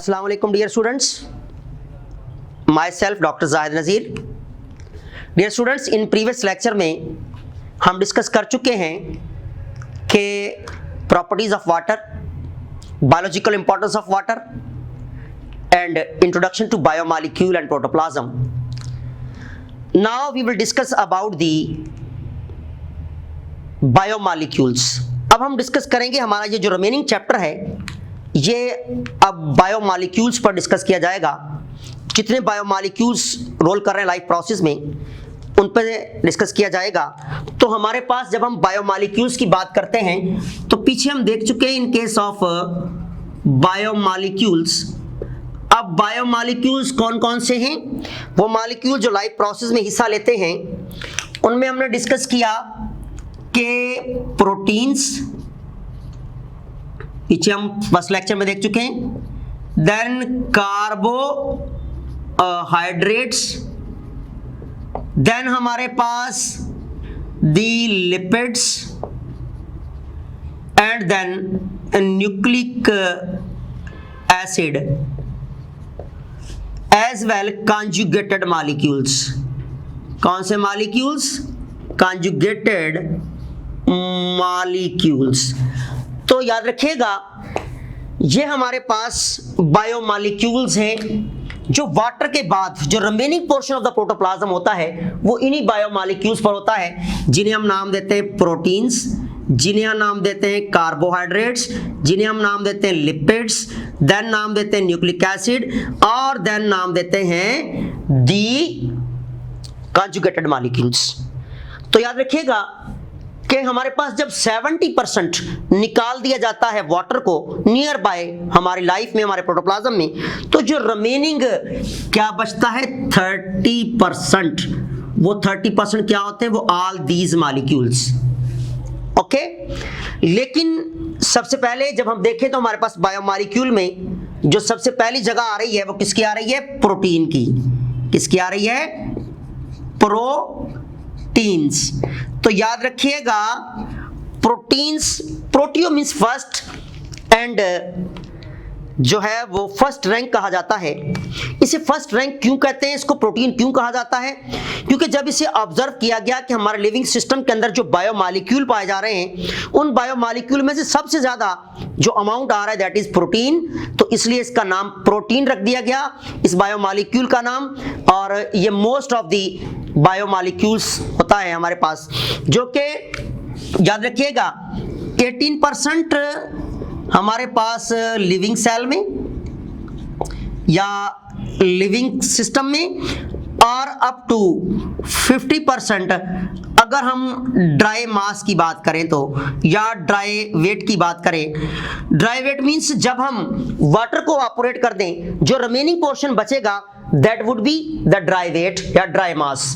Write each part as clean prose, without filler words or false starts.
अस्सलाम वालेकुम dear students, my self doctor Zahid Nazir. Dear students, in previous lecture में हम डिस्कस कर चुके हैं कि properties of water, biological importance of water and introduction to biomolecule and protoplasm. Now we will discuss about the biomolecules. अब हम discuss करेंगे, हमारा ये जो रिमेनिंग चैप्टर है ये अब बायोमॉलिक्यूल्स पर डिस्कस किया जाएगा। जितने बायोमॉलिक्यूल्स रोल कर रहे हैं लाइफ प्रोसेस में उन पर डिस्कस किया जाएगा। तो हमारे पास जब हम बायोमॉलिक्यूल्स की बात करते हैं तो पीछे हम देख चुके हैं इन केस ऑफ बायोमॉलिक्यूल्स। अब बायोमॉलिक्यूल्स कौन कौन से हैं? वो मॉलिक्यूल जो लाइफ प्रोसेस में हिस्सा लेते हैं उनमें हमने डिस्कस किया कि प्रोटीन्स, पीछे हम फर्स्ट लेक्चर में देख चुके हैं, देन कार्बोहाइड्रेट्स, देन हमारे पास the lipids and then nucleic acid as well conjugated molecules. कौन से मॉलिक्यूल्स? Conjugated molecules. तो याद रखिएगा ये हमारे पास बायोमॉलिक्यूल्स हैं जो वाटर के बाद जो remaining portion of the protoplasm होता है वो इन्हीं बायोमॉलिक्यूल्स पर होता है, जिन्हें हम नाम देते हैं प्रोटीन्स, जिन्हें हम नाम देते हैं कार्बोहाइड्रेट्स, जिन्हें हम नाम देते हैं लिपिड्स, देन नाम देते हैं न्यूक्लिक एसिड और देन नाम देते हैं दी कॉन्जुगेटेड मॉलिक्यूल्स। तो याद रखिएगा कि हमारे पास जब 70% निकाल दिया जाता है वाटर को नियर बाय हमारी लाइफ में, हमारे प्रोटोप्लाज्म में, तो जो रिमेनिंग क्या बचता है 30%। वो 30% क्या होते हैं? वो ऑल दीज मॉलिक्यूल्स। ओके, लेकिन सबसे पहले जब हम देखें तो हमारे पास बायोमॉलिक्यूल में जो सबसे पहली जगह आ रही है वो किसकी आ रही है? प्रोटीन की। किसकी आ रही है? प्रोटीन्स। तो याद रखिएगा proteins, proteo means first and जो है वो फर्स्ट रैंक कहा जाता है। इसे फर्स्ट रैंक क्यों कहते हैं, इसको प्रोटीन क्यों कहा जाता है? क्योंकि जब इसे ऑब्जर्व किया गया कि हमारे लिविंग सिस्टम के अंदर जो बायोमॉलिक्यूल पाए जा रहे हैं उन बायोमॉलिक्यूल में से सबसे ज्यादा जो अमाउंट आ रहा है दैट इज प्रोटीन, तो इसलिए इसका नाम प्रोटीन रख दिया गया, इस बायोमॉलिक्यूल का नाम। और ये मोस्ट ऑफ दी बायोमॉलिक्यूल्स होता है हमारे पास, जो कि याद रखिएगा 18% हमारे पास लिविंग सेल में या लिविंग सिस्टम में और अप टू 50% अगर हम ड्राई मास की बात करें तो, या ड्राई वेट की बात करें। ड्राई वेट मींस जब हम वाटर को इवेपोरेट कर दें जो रिमेनिंग पोर्शन बचेगा that would be the dry weight या ड्राई मास।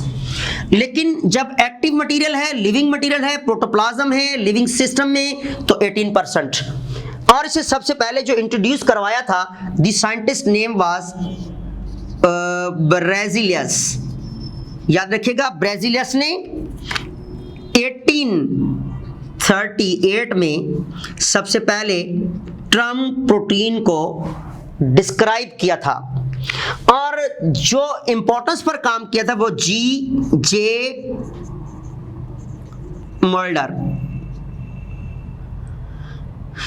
लेकिन जब एक्टिव मटेरियल है, लिविंग मटेरियल है, प्रोटोप्लाज्म है लिविंग सिस्टम में, तो 18%। और इसे सबसे पहले जो इंट्रोड्यूस करवाया था द साइंटिस्ट नेम वाज ब्रेजिलियस। याद रखिएगा ब्रेजिलियस ने 1838 में सबसे पहले टर्म प्रोटीन को डिस्क्राइब किया था और जो इंपॉर्टेंस पर काम किया था वो G.J. मोल्डर।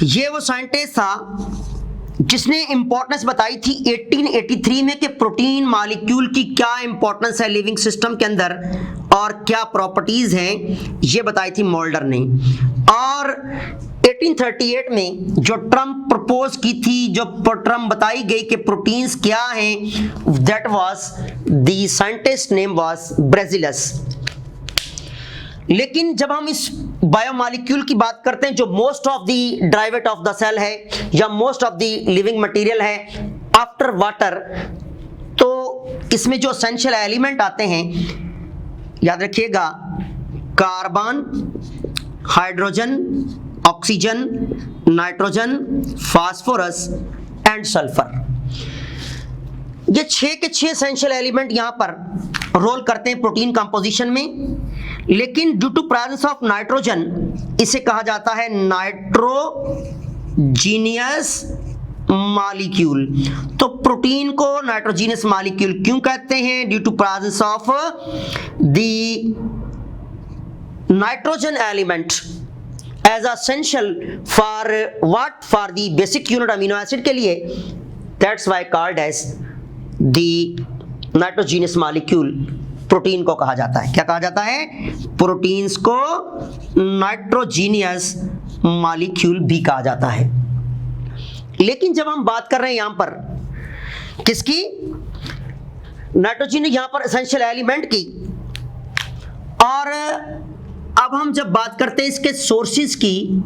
ये वो साइंटिस्ट था जिसने इंपॉर्टेंस बताई थी 1883 में कि प्रोटीन मॉलिक्यूल की क्या इंपॉर्टेंस है लिविंग सिस्टम के अंदर और क्या प्रॉपर्टीज हैं, ये बताई थी मोल्डर ने। और 1838 में जो टर्म प्रपोज की थी, जो टर्म बताई गई कि प्रोटीन्स क्या हैं, that was the scientist name was Berzelius. लेकिन जब हम इस बायोमॉलिक्यूल की बात करते हैं जो most of the dry weight of the cell है या most of the living material है आफ्टर वाटर, तो इसमें जो एसेंशियल एलिमेंट आते हैं याद रखिएगा carbon, hydrogen, oxygen, nitrogen, phosphorus and sulphur. ये 6 के 6 एसेंशियल एलिमेंट यहां पर रोल करते हैं प्रोटीन कंपोजिशन में। लेकिन due to presence of nitrogen इसे कहा जाता है नाइट्रोजीनियस मॉलिक्यूल। तो प्रोटीन को नाइट्रोजीनियस मॉलिक्यूल क्यों कहते हैं? Due to presence of the nitrogen element as essential for what? For the basic unit amino acid के लिए। That's why called as the nitrogenous molecule protein को कहा जाता है। क्या कहा जाता है? प्रोटीन्स को नाइट्रोजीनियस मॉलिक्यूल भी कहा जाता है। लेकिन जब हम बात कर रहे हैं यहां पर किसकी? नाइट्रोजन, यहां पर एसेंशियल एलिमेंट की। और अब हम जब बात करते हैं इसके सोर्सेज की,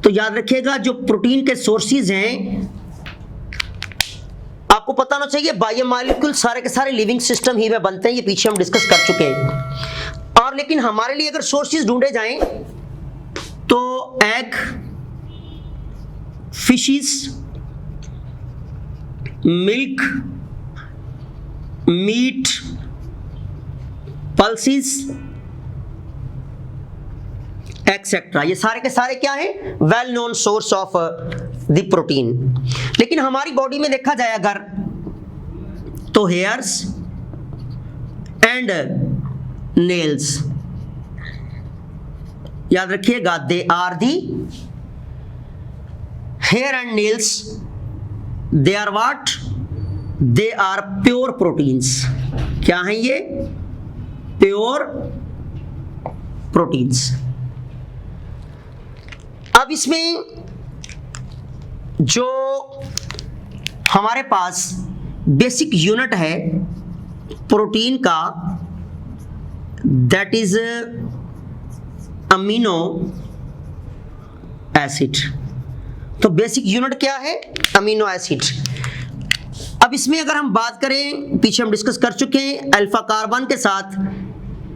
तो याद रखिएगा जो प्रोटीन के सोर्सेज हैं, आपको पता होना चाहिए बायोमॉलिक्यूल सारे के सारे लिविंग सिस्टम ही में बनते हैं, ये पीछे हम डिस्कस कर चुके हैं। और लेकिन हमारे लिए अगर सोर्सेज ढूंढे जाएं तो egg, fishes, milk, meat, pulses etcetera, ये सारे के सारे क्या है? Well known source of the protein. लेकिन हमारी बॉडी में देखा जाए अगर, तो हेयर्स एंड नेल्स, याद रखिएगा, they are the hair and nails, they are what? They are pure proteins. क्या हैं ये? Pure proteins. अब इसमें जो हमारे पास बेसिक यूनिट है प्रोटीन का, दैट इज अमीनो एसिड। तो बेसिक यूनिट क्या है? Amino acid. अब इसमें अगर हम बात करें, पीछे हम डिस्कस कर चुके हैं, अल्फा कार्बन के साथ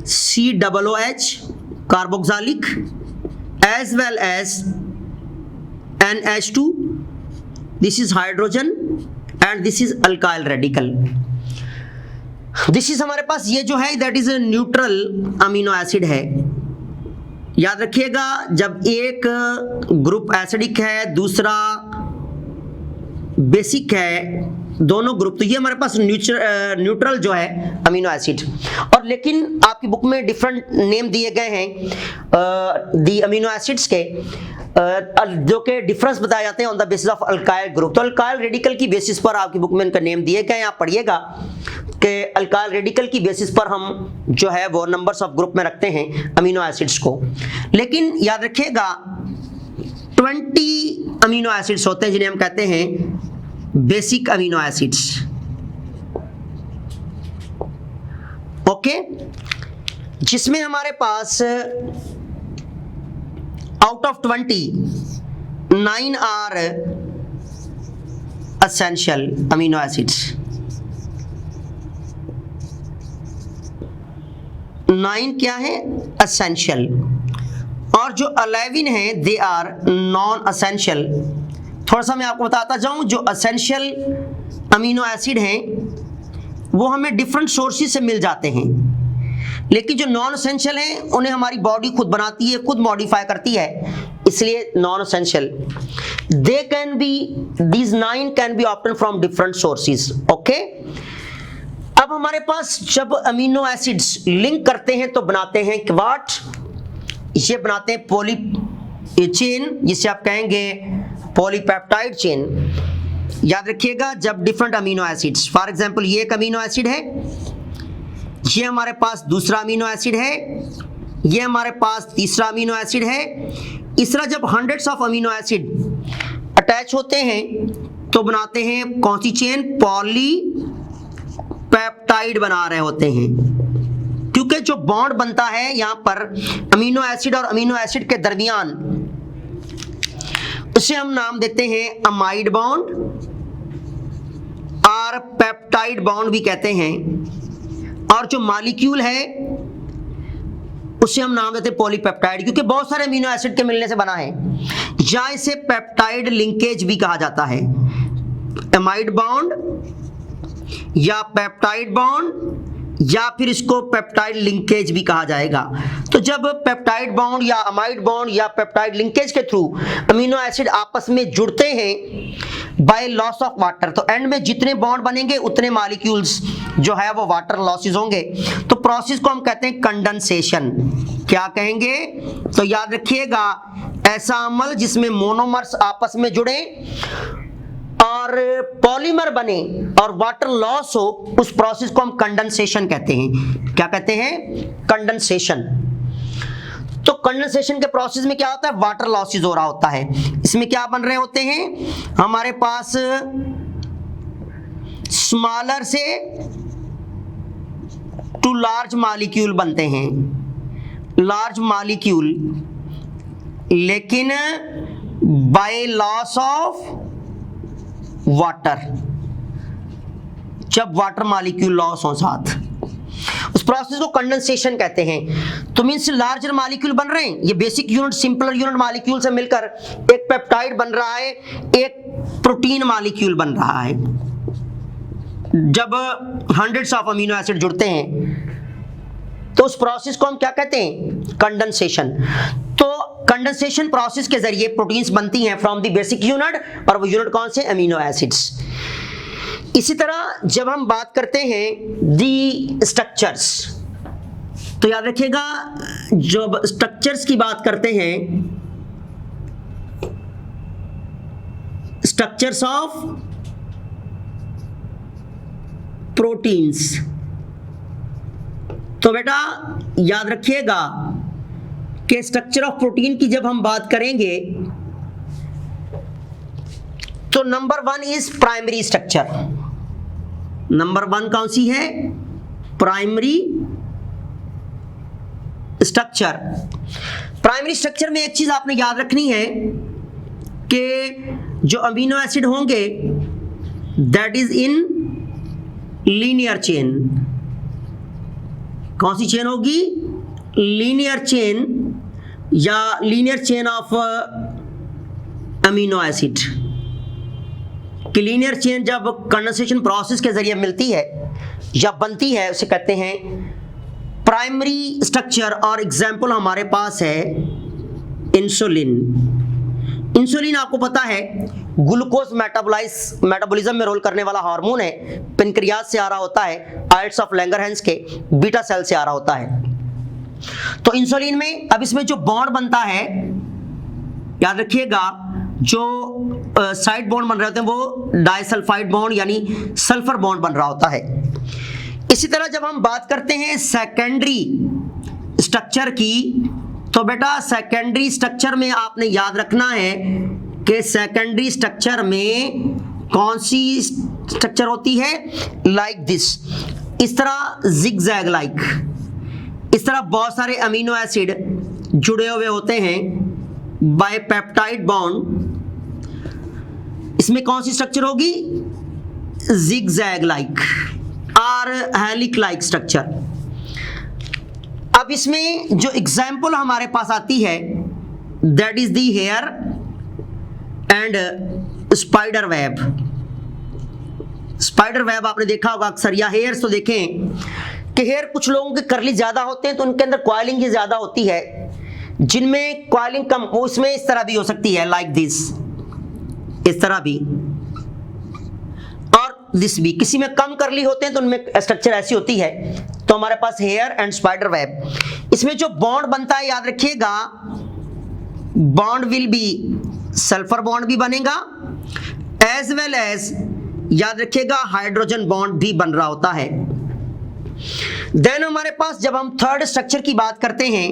COOH carboxylic, as well as NH2, this is hydrogen and this is alkyl radical. This is हमारे पास ये जो है that is a neutral amino acid है। याद रखिएगा, जब एक ग्रुप एसिडिक है, दूसरा बेसिक है, दोनों ग्रुप, तो ये हमारे पास न्यूट्रल जो है अमीनो एसिड। और लेकिन आपकी बुक में डिफरेंट नेम दिए गए हैं दी अमीनो एसिड्स के, जो के डिफरेंस बताए जाते हैं on the basis of alkyl group. तो अल्काइल रेडिकल की बेसिस पर आपकी बुक में इनका नेम दिए गए हैं, आप पढ़िएगा कि अल्काइल रेडिकल की बेसिस पर हम जो है वो नंबर्स ऑफ ग्रुप में रखते हैं अमीनो एसिड्स को। लेकिन याद रखिएगा 20 अमीनो एसिड्स होते हैं जिन्हें हम कहते हैं बेसिक अमीनो एसिड्स। ओके, जिसमें हमारे पास out of 20 9 are essential amino acids. 9 क्या है? एसेंशियल। और जो 11 है दे आर नॉन एसेंशियल। थोड़ा सा मैं आपको बताता जाऊं, जो एसेंशियल अमीनो एसिड हैं वो हमें डिफरेंट सोर्सेज से मिल जाते हैं, लेकिन जो नॉन एसेंशियल हैं उन्हें हमारी बॉडी खुद बनाती है, खुद मॉडिफाई करती है, इसलिए non essential. They can be, these 9 can be obtain from different sources. Okay, अब हमारे पास जब अमीनो एसिड्स लिंक करते हैं तो बनाते हैं व्हाट? ये बनाते हैं पॉली चेन, जिसे आप कहेंगे पॉलीपेप्टाइड चेन। याद रखिएगा, जब different amino acids, for example ये एक अमीनो एसिड है, ये हमारे पास दूसरा अमीनो एसिड है, ये हमारे पास तीसरा अमीनो एसिड है, इस तरह जब hundreds of amino acid attach होते हैं तो बनाते हैं कौन सी चेन? पॉलीपेप्टाइड बना रहे होते हैं, क्योंकि जो बॉन्ड बनता है यहां पर अमीनो एसिड और अमीनो एसिड के दरमियान, उसे हम नाम देते हैं अमाइड बॉन्ड और पेप्टाइड बॉन्ड भी कहते हैं। और जो मॉलिक्यूल है उसे हम नाम देते हैं पॉलीपेप्टाइड, क्योंकि बहुत सारे अमीनो एसिड के मिलने से बना है। या इसे पेप्टाइड लिंकेज भी कहा जाता है, अमाइड बॉन्ड या पेप्टाइड बॉन्ड, या फिर इसको पेप्टाइड लिंकेज भी कहा जाएगा। तो जब पेप्टाइड बॉन्ड या अमाइड बॉन्ड या पेप्टाइड लिंकेज के थ्रू अमीनो एसिड आपस में जुड़ते हैं बाय लॉस ऑफ वाटर, तो एंड में जितने बॉन्ड बनेंगे उतने मॉलिक्यूल्स जो है वो वाटर लॉसेस होंगे। तो प्रोसेस को हम कहते हैं कंडेंसेशन। क्या कहेंगे? तो याद रखिएगा, ऐसा अमल जिसमें मोनोमर्स आपस में जुड़े और पॉलीमर बने और वाटर लॉस हो, उस प्रोसेस को हम कंडेंसेशन कहते हैं। क्या कहते हैं? कंडेंसेशन। तो कंडेंसेशन के प्रोसेस में क्या होता है? वाटर लॉसेस हो रहा होता है। इसमें क्या बन रहे होते हैं? हमारे पास स्मॉलर से टू लार्ज मॉलिक्यूल बनते हैं, लार्ज मॉलिक्यूल, लेकिन बाय लॉस ऑफ वाटर, जब वाटर मॉलिक्यूल लॉस हो साथ, उस प्रोसेस को कंडेंसेशन कहते हैं। तो मींस लार्जर मॉलिक्यूल बन रहे हैं, ये basic unit simpler unit molecule से मिलकर एक पेप्टाइड बन रहा है, एक प्रोटीन मॉलिक्यूल बन रहा है। जब हंड्रेड्स ऑफ अमीनो एसिड जुड़ते हैं तो उस प्रोसेस को हम क्या कहते हैं? कंडेंसेशन। तो कंडेंसेशन प्रोसेस के जरिए प्रोटीन्स बनती हैं फ्रॉम द बेसिक यूनिट, और वो यूनिट कौन से? Amino acids. इसी तरह जब हम बात करते हैं दी स्ट्रक्चर्स, तो याद रखिएगा, जब स्ट्रक्चर्स की बात करते हैं, स्ट्रक्चर्स ऑफ प्रोटीन्स, तो बेटा याद रखिएगा कि स्ट्रक्चर ऑफ प्रोटीन की जब हम बात करेंगे तो number 1 is primary structure. Number 1 कौन सी है? Primary structure. प्राइमरी स्ट्रक्चर में एक चीज आपने याद रखनी है कि जो अमीनो एसिड होंगे that is in linear chain. कौन सी चेन होगी? लीनियर चेन, या linear chain of amino acid. कि लीनियर चेन जब कंडेंसेशन प्रोसेस के जरिए मिलती है या बनती है, उसे कहते हैं प्राइमरी स्ट्रक्चर। और एग्जाम्पल हमारे पास है इंसुलिन। इंसुलिन आपको पता है ग्लूकोज मेटाबॉलिज्म में रोल करने वाला हार्मोन है, पेनक्रियाज से आ रहा होता है, आइल्स ऑफ लैंगरहैंस के बीटा सेल से आ रहा होता है। तो इंसुलिन में अब इसमें जो बॉन्ड बनता है, याद रखिएगा, जो साइड बॉन्ड बन रहे होते हैं वो डाइसल्फाइड बॉन्ड यानी सल्फर बॉन्ड बन रहा होता है। इसी तरह जब हम बात करते हैं सेकेंडरी स्ट्रक्चर की, तो बेटा सेकेंडरी स्ट्रक्चर में आपने याद रखना है कि सेकेंडरी स्ट्रक्चर में कौन सी स्ट्रक्चर होती है? लाइक दिस, इस तरह जिगजैग लाइक, इस तरह बहुत सारे अमीनो एसिड जुड़े हुए होते हैं बाय पेप्टाइड बॉन्ड। इसमें कौन सी स्ट्रक्चर होगी? जिगजैग लाइक और हेलिक लाइक स्ट्रक्चर। अब इसमें जो एग्जाम्पल हमारे पास आती है that is the hair and spider web. Spider web आपने देखा होगा अक्सर, या हेयर्स तो देखें कि हेयर कुछ लोगों के कर्ली ज्यादा होते हैं तो उनके अंदर कॉइलिंग ही ज्यादा होती है, जिनमें कॉइलिंग कम, वो इसमें इस तरह भी हो सकती है, लाइक दिस, इस तरह भी, और दिस भी। किसी में कम करली होते हैं तो उनमें स्ट्रक्चर ऐसी होती है। तो हमारे पास हेयर एंड स्पाइडर वेब। इसमें जो बॉन्ड बनता है, याद रखिएगा, bond will be sulphur bond भी बनेगा, एज वेल एज याद रखिएगा हाइड्रोजन बॉन्ड भी बन रहा होता है। देन हमारे पास जब हम थर्ड स्ट्रक्चर की बात करते हैं,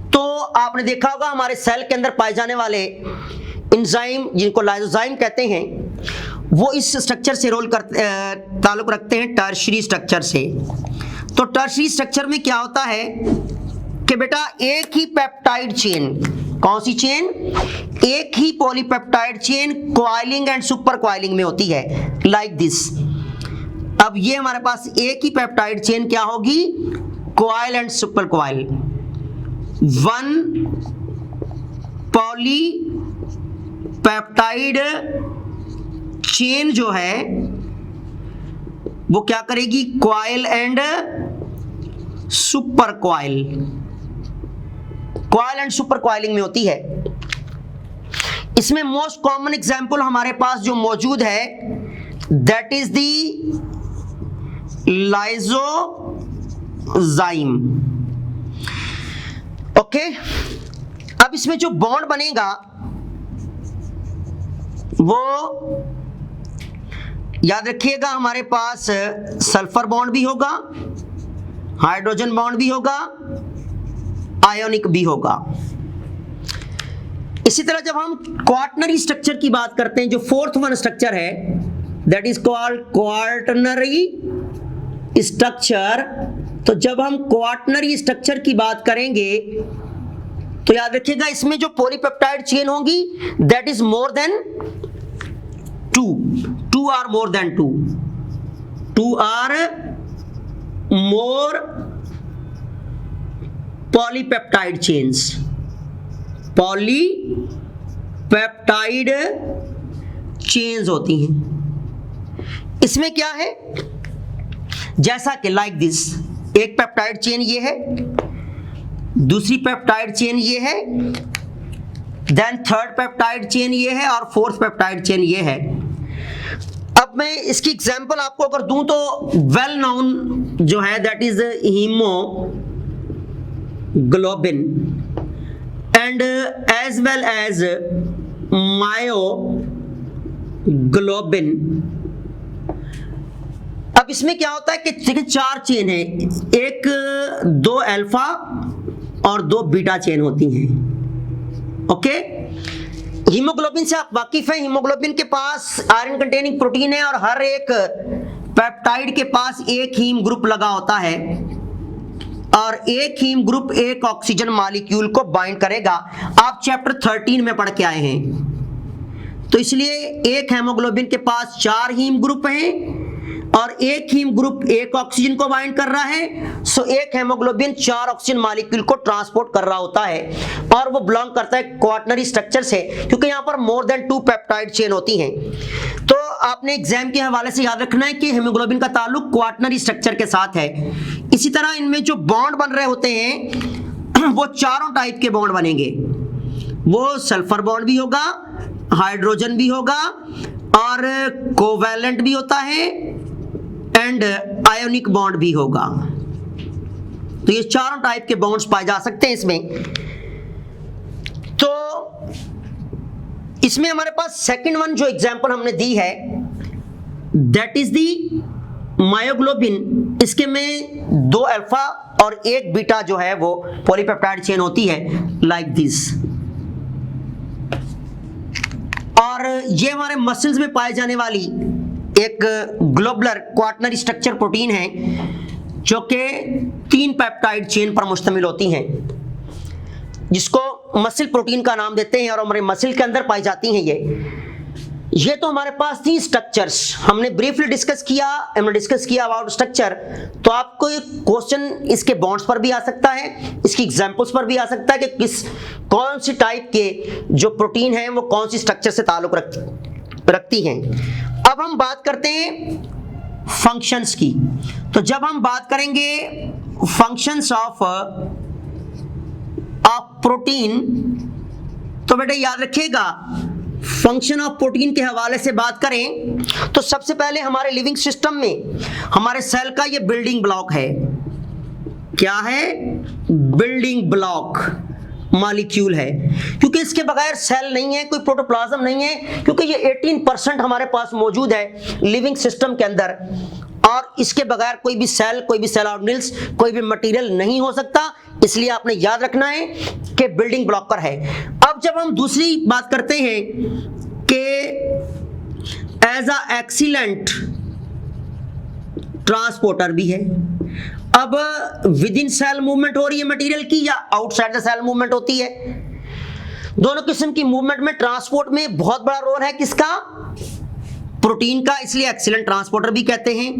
तो आपने देखा होगा हमारे सेल के अंदर पाए जाने वाले एंजाइम, जिनको लाइसोजाइम कहते हैं, वो इस स्ट्रक्चर से ताल्लुक रखते हैं टर्शियरी स्ट्रक्चर से। तो टर्शियरी स्ट्रक्चर में क्या होता है कि बेटा एक ही पेप्टाइड चेन, कौन सी चेन? एक ही polypeptide chain coiling and super coiling में होती है, लाइक दिस। अब ये हमारे पास एक ही पेप्टाइड चेन क्या होगी? Coil and super coil. One polypeptide chain जो है वो क्या करेगी? Coil and super coil, coil and super coiling में होती है। इसमें मोस्ट कॉमन एग्जाम्पल हमारे पास जो मौजूद है that is the lysozyme. Okay, अब इसमें जो बॉन्ड बनेगा वो याद रखिएगा, हमारे पास सल्फर बॉन्ड भी होगा, हाइड्रोजन बॉन्ड भी होगा, आयोनिक भी होगा। इसी तरह जब हम क्वाटरनरी स्ट्रक्चर की बात करते हैं, जो फोर्थ वन स्ट्रक्चर है that is called quaternary structure. तो जब हम क्वाटरनरी स्ट्रक्चर की बात करेंगे तो याद रखिएगा इसमें जो पॉलीपेप्टाइड चेन होगी that is more than 2 or more than 2 or more polypeptide chains, polypeptide chains होती हैं। इसमें क्या है, जैसा कि लाइक दिस, एक पेप्टाइड चेन ये है, दूसरी पेप्टाइड चेन ये है, देन थर्ड पेप्टाइड चेन ये है और फोर्थ पेप्टाइड चेन ये है। अब मैं इसकी एग्जांपल आपको अगर दूं तो वेल नोन जो है that is haemoglobin and as well as myoglobin. अब इसमें क्या होता है कि देखिए 4 चेन है, एक 2 अल्फा और 2 बीटा चेन होती हैं। ओके, हीमोग्लोबिन से आप वाकिफ हैं, हीमोग्लोबिन के पास आयरन कंटेनिंग प्रोटीन है और हर एक पेप्टाइड के पास एक हीम ग्रुप लगा होता है और एक हीम ग्रुप एक ऑक्सीजन मॉलिक्यूल को बाइंड करेगा। आप चैप्टर 13 में पढ़ के आए हैं। तो इसलिए एक हेमोग्लोबिन के पास 4 हीम ग्रुप हैं और एक हीम ग्रुप एक ऑक्सीजन को बाइंड कर रहा है। सो एक हेमोग्लोबिन 4 ऑक्सीजन मॉलिक्यूल को ट्रांसपोर्ट कर रहा होता है और वो बिलोंग करता है क्वाटरनरी स्ट्रक्चर से, क्योंकि यहां पर मोर देन 2 पेप्टाइड चेन होती हैं। तो आपने एग्जाम के हवाले से याद रखना है कि हेमोग्लोबिन का ताल्लुक क्वाटरनरी स्ट्रक्चर के साथ है। इसी तरह इनमें जो बॉन्ड बन रहे होते हैं वो चारों टाइप के बॉन्ड बनेंगे। वो सल्फर बॉन्ड भी होगा, हाइड्रोजन भी होगा और कोवैलेंट भी होता है एंड आयोनिक बॉन्ड भी होगा। तो ये चारों टाइप के बॉन्ड्स पाए जा सकते हैं इसमें। तो इसमें हमारे पास सेकंड वन जो एग्जांपल हमने दी है दैट इज दी मायोग्लोबिन। इसके में 2 अल्फा और 1 बीटा जो है वो पॉलीपेप्टाइड चेन होती है लाइक दिस। और ये हमारे मसल्स में पाए जाने वाली एक ग्लोबुलर क्वाटरनरी स्ट्रक्चर प्रोटीन है जो कि 3 पेप्टाइड चेन पर मुश्तमिल होती हैं, जिसको मसल प्रोटीन का नाम देते हैं और हमारे मसल के अंदर पाई जाती हैं। ये तो हमारे पास 3 स्ट्रक्चर्स हमने ब्रीफली डिस्कस किया अबाउट स्ट्रक्चर। तो आपको एक क्वेश्चन इसके बॉन्ड्स पर भी आ सकता है, इसकी एग्जांपल्स पर भी आ सकता है कि कौन सी टाइप के जो प्रोटीन है वो कौन सी स्ट्रक्चर से ताल्लुक रखती हैं। अब हम बात करते हैं फंक्शंस की। तो जब हम बात करेंगे फंक्शंस ऑफ प्रोटीन तो बेटा याद रखिएगा फंक्शन ऑफ प्रोटीन के हवाले से बात करें तो सबसे पहले हमारे लिविंग सिस्टम में हमारे सेल का ये बिल्डिंग ब्लॉक है। क्या है? बिल्डिंग ब्लॉक मॉलिक्यूल है, क्योंकि इसके बगैर सेल नहीं है, कोई प्रोटोप्लाज्म नहीं है, क्योंकि ये 18% हमारे पास मौजूद है लिविंग सिस्टम के अंदर और इसके बगैर कोई भी सेल ऑर्गेनेल्स, कोई भी मटेरियल नहीं हो सकता। इसलिए आपने याद रखना है कि बिल्डिंग ब्लॉक पर है। अब जब हम दूसरी बात करते हैं कि एज अ एक्सीलेंट ट्रांसपोर्टर भी है। अब विद इन सेल मूवमेंट हो रही है मटेरियल की या आउटसाइड द सेल मूवमेंट होती है, दोनों किस्म की मूवमेंट में ट्रांसपोर्ट में बहुत बड़ा रोल है किसका? प्रोटीन का, इसलिए एक्सीलेंट ट्रांसपोर्टर भी कहते हैं।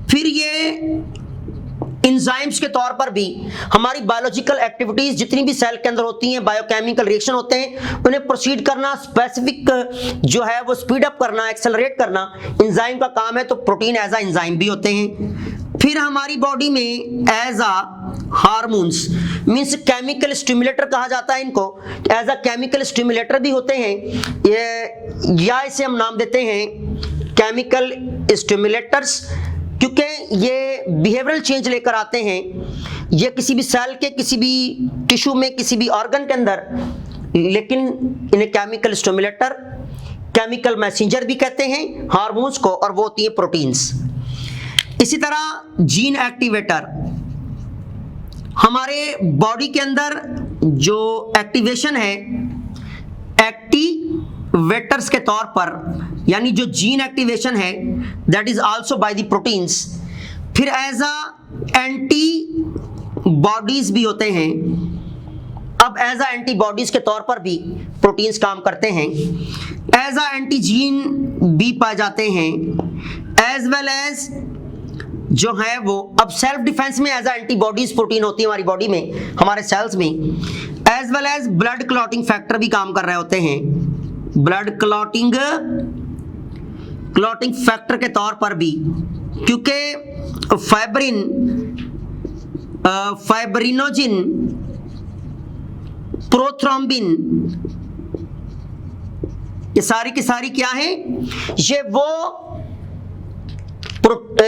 फिर ये एंजाइम्स के तौर पर भी हमारी बायोलॉजिकल एक्टिविटीज जितनी भी सेल के अंदर होती हैं, बायोकेमिकल रिएक्शन होते हैं, उन्हें प्रोसीड करना, स्पेसिफिक जो है वो स्पीड अप करना, एक्सेलरेट करना एंजाइम का काम है। तो प्रोटीन एज अ एंजाइम भी होते हैं। फिर हमारी बॉडी में as a hormones means chemical stimulator कहा जाता है इनको, एज अ केमिकल स्टिमुलेटर भी होते हैं ये, या इसे हम नाम देते हैं केमिकल स्टिमुलेटर्स, क्योंकि ये बिहेवियरल चेंज लेकर आते हैं। ये किसी भी सेल के, किसी भी टिश्यू में, किसी भी ऑर्गन के अंदर, लेकिन इन्हें केमिकल स्टिमुलेटर, केमिकल मैसेंजर भी कहते हैं हार्मोन्स को, और वो होती है प्रोटीन्स। इसी तरह जीन एक्टिवेटर, हमारे बॉडी के अंदर जो एक्टिवेशन है एक्टिवेटर्स के तौर पर, यानी जो जीन एक्टिवेशन है that is also by the proteins. फिर एज अ एंटी बॉडीज भी होते हैं। अब एज अ एंटीबॉडीज के तौर पर भी प्रोटीन्स काम करते हैं। एज अ एंटीजीन भी पाए जाते हैं, एज वेल एज जो है वो, अब सेल्फ डिफेंस में एज अ एंटीबॉडीज प्रोटीन होती है हमारी बॉडी में, हमारे सेल्स में। As well as blood clotting factor भी काम कर रहे होते हैं, ब्लड क्लॉटिंग फैक्टर के तौर पर भी, क्योंकि फाइब्रिनोजिन, प्रोथ्रोम्बिन, ये सारी की सारी क्या है,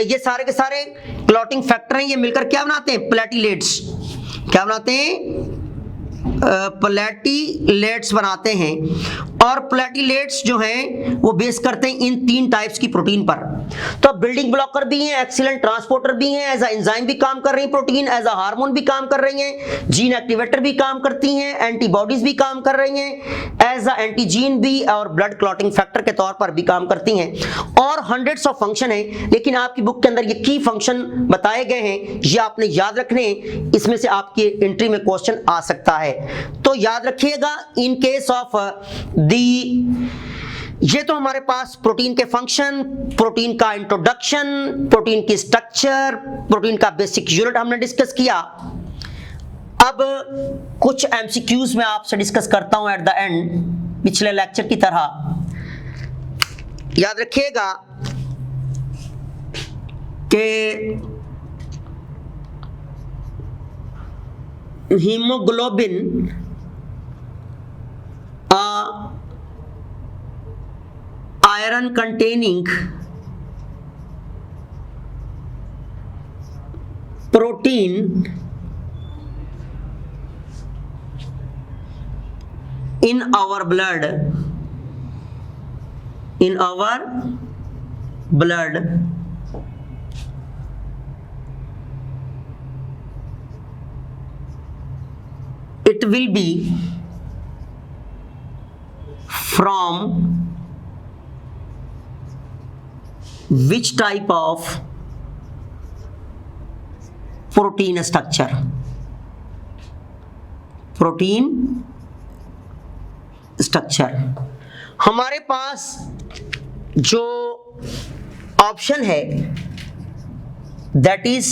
ये सारे के सारे क्लॉटिंग फैक्टर हैं। ये मिलकर क्या बनाते हैं, प्लेटिलेट्स। क्या बनाते हैं, प्लेटिलेट्स बनाते हैं। और प्लेटिलेट्स जो हैं वो बेस करते हैं इन 3 टाइप्स की प्रोटीन पर। तो बिल्डिंग ब्लॉकर भी हैं, एक्सीलेंट ट्रांसपोर्टर भी हैं, एज अ एंजाइम भी काम कर रही हैं प्रोटीन, एज अ हार्मोन भी काम कर रही हैं, जीन एक्टिवेटर भी काम करती हैं, एंटीबॉडीज भी काम कर रही हैं, एज अ एंटीजीन भी, और ब्लड क्लॉटिंग फैक्टर के तौर पर भी काम करती हैं। और हंड्रेड्स ऑफ फंक्शन है, लेकिन आपकी बुक के अंदर ये की फंक्शन बताए गए हैं, ये आपने याद रखने। इसमें से आपकी एंट्री में क्वेश्चन आ सकता है, तो याद रखिएगा। इन केस ऑफ ये तो हमारे पास प्रोटीन के फंक्शन, प्रोटीन का इंट्रोडक्शन, प्रोटीन की स्ट्रक्चर, प्रोटीन का बेसिक यूनिट हमने डिस्कस किया। अब कुछ एमसीक्यूज में आपसे डिस्कस करता हूं एट द एंड, पिछले लेक्चर की तरह। याद रखिएगा कि haemoglobin iron containing protein in our blood, it will be from which type of protein structure? Protein structure. हमारे पास जो ऑप्शन है that is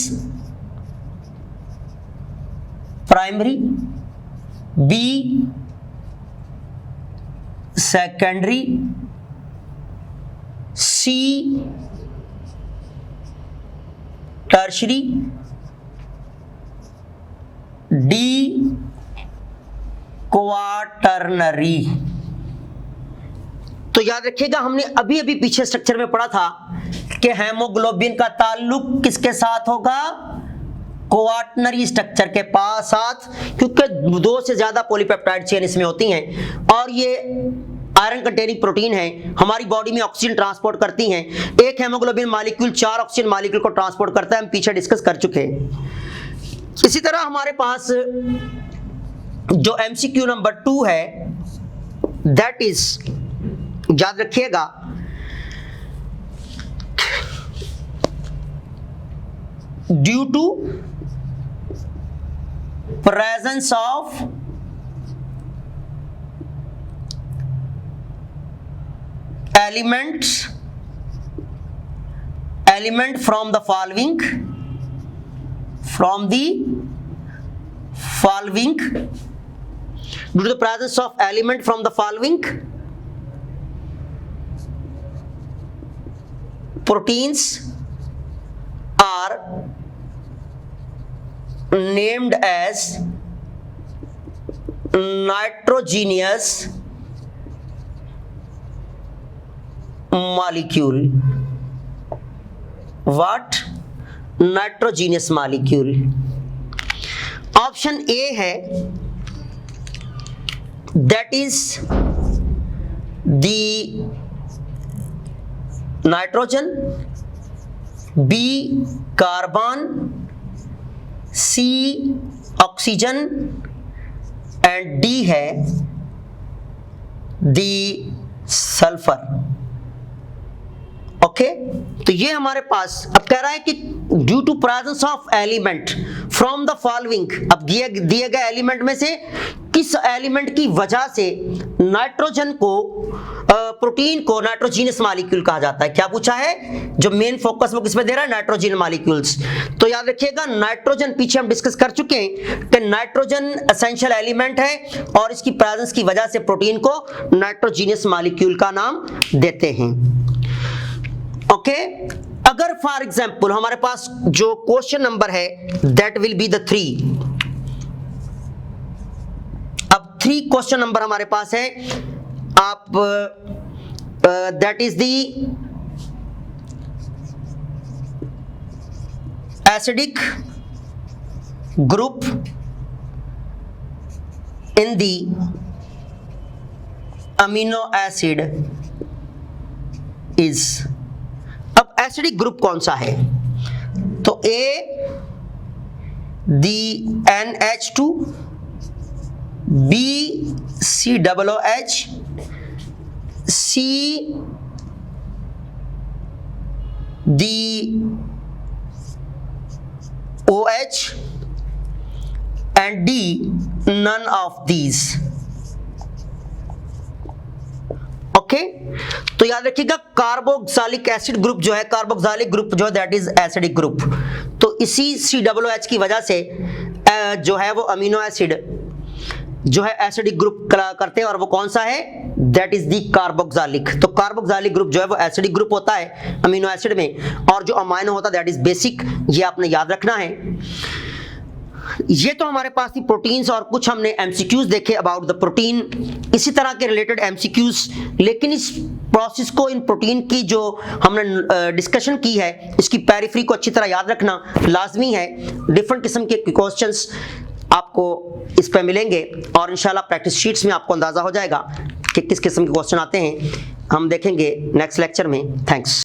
primary, B secondary, C tertiary, D quaternary. तो याद रखिएगा, हमने अभी अभी पीछे स्ट्रक्चर में पढ़ा था कि हेमोग्लोबिन का ताल्लुक किसके साथ होगा, क्वाटरनरी स्ट्रक्चर के साथ, क्योंकि 2 से ज्यादा पॉलीपेप्टाइड चेन इसमें होती हैं, और ये आयरन कंटेनिंग प्रोटीन है, हमारी बॉडी में ऑक्सीजन ट्रांसपोर्ट करती हैं। एक हेमोग्लोबिन मॉलिक्यूल 4 ऑक्सीजन मॉलिक्यूल को ट्रांसपोर्ट करता है, हम पीछे डिस्कस कर चुके हैं। इसी तरह हमारे पास जो एमसीक्यू नंबर 2 है दैट इज, याद रखिएगा, due to presence of element from the following, due to the presence of element from the following, proteins are named as nitrogenous molecule. What? Nitrogenous molecule. Option A है that is the nitrogen, B carbon, C oxygen and D है the sulphur. Okay, तो ये हमारे पास अब कह रहा है कि due to presence of element from the following, अब दिए गए एलिमेंट में से किस एलिमेंट की वजह से नाइट्रोजन को प्रोटीन को नाइट्रोजीनियस मॉलिक्यूल कहा जाता है। क्या पूछा है? जो मेन फोकस वो किस पे दे रहा है? Nitrogen molecules. तो याद रखिएगा नाइट्रोजन पीछे हम डिस्कस कर चुके हैं कि नाइट्रोजन एसेंशियल एलिमेंट है और इसकी प्रेजेंस की वजह से प्रोटीन को नाइट्रोजीनियस मॉलिक्यूल का नाम देते हैं। ओके, अगर फॉर एग्जांपल हमारे पास जो क्वेश्चन नंबर है दैट विल बी द 3। अब 3 क्वेश्चन नंबर हमारे पास है, आप that is the acidic group in the amino acid is. अब एसिडिक ग्रुप कौन सा है? तो A the NH2, B COOH, C the OH and D none of these. Okay, तो याद रखिएगा कार्बोक्सिलिक एसिड ग्रुप जो है, कार्बोक्सिलिक ग्रुप जो है दैट इज एसिडिक ग्रुप। तो इसी COOH की वजह से जो है वो अमीनो एसिड जो है एसिडिक ग्रुप करते हैं, और वो कौन सा है? That is the carboxylic. तो कार्बोक्सिलिक ग्रुप जो है वो एसिडिक ग्रुप होता है अमीनो एसिड में, और जो अमाइनो होता है दैट इज बेसिक। ये आपने याद रखना है। ये तो हमारे पास थी प्रोटीन्स, और कुछ हमने एमसीक्यूज देखे अबाउट द प्रोटीन, इसी तरह के रिलेटेड एमसीक्यूज। लेकिन इस प्रोसेस को, इन प्रोटीन की जो हमने डिस्कशन की है, इसकी पेरिफेरी को अच्छी तरह याद रखना लाजमी है। डिफरेंट किस्म के क्वेश्चंस आपको इस पे मिलेंगे, और इंशाल्लाह प्रैक्टिस शीट्स में आपको अंदाजा हो जाएगा कि किस किस्म के क्वेश्चन आते हैं। हम देखेंगे नेक्स्ट लेक्चर में। थैंक्स।